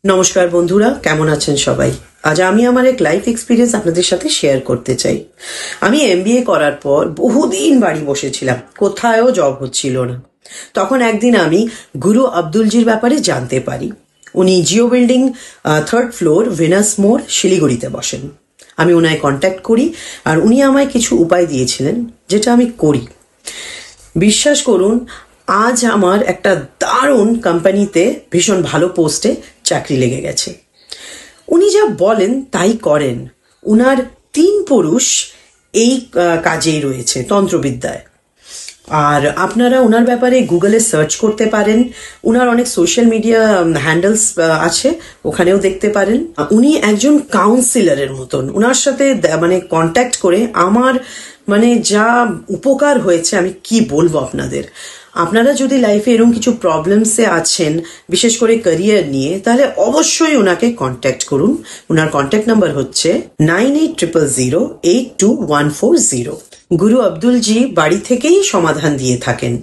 নমস্কার বন্ধুরা, কেমন আছেন সবাই? আজ আমি আমার এক লাইফ এক্সপিরিয়েন্স আপনাদের সাথে শেয়ার করতে চাই। আমি এমবিএ করার পর বহুদিন বাড়ি বসেছিলাম, কোথায়ও জব হচ্ছিল না। তখন একদিন আমি গুরু আব্দুলজির ব্যাপারে জানতে পারি। উনি Jio building 3rd floor, venous মোড়, শিলিগুড়িতে বসেন। আমি ওনায় কন্ট্যাক্ট করি আর উনি আমায় কিছু উপায় দিয়েছিলেন, যেটা আমি করি। বিশ্বাস করুন, আজ আমার একটা দারুণ কোম্পানিতে ভীষণ ভালো পোস্টে চাকরি লেগে গেছে। উনি যা বলেন তাই করেন। উনার 3 পুরুষ এই কাজেই রয়েছে, তন্ত্রবিদ্যায়। আর আপনারা ওনার ব্যাপারে গুগলে সার্চ করতে পারেন। উনার অনেক সোশ্যাল মিডিয়া হ্যান্ডেলস আছে, ওখানেও দেখতে পারেন। উনি একজন কাউন্সিলরের মতন। ওনার সাথে কন্ট্যাক্ট করে আমার যা উপকার হয়েছে আমি কি বলবো আপনাদের। আপনারা যদি লাইফে এরকম কিছু প্রবলেমসে আছেন, বিশেষ করে ক্যারিয়ার নিয়ে, তাহলে অবশ্যই ওনাকে কন্ট্যাক্ট করুন। ওনার কন্ট্যাক্ট নাম্বার হচ্ছে 9800082140। গুরু আব্দুলজি বাড়ি থেকেই সমাধান দিয়ে থাকেন।